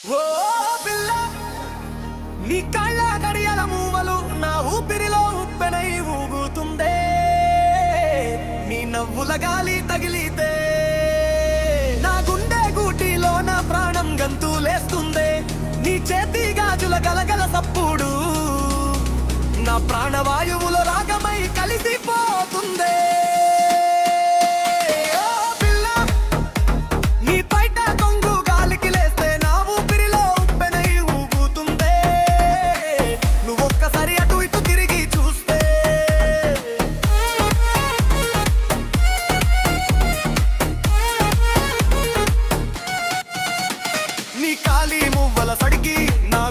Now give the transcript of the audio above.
ఓ పిల్ల నీ కళ్ళ గడియల మూవలు నా ఊపిరిలో ఉప్పెనై ఊగుతుందే నీ నవ్వుల గాలి తగిలితే నా గుండె గూటిలో నా ప్రాణం గంతులేస్తుందే నీ చేతి గాజుల గలగల సప్పుడు నా ప్రాణవాయువులో రాగమై కలిసిపోతుందే కాలి మువ్వల సడికి నా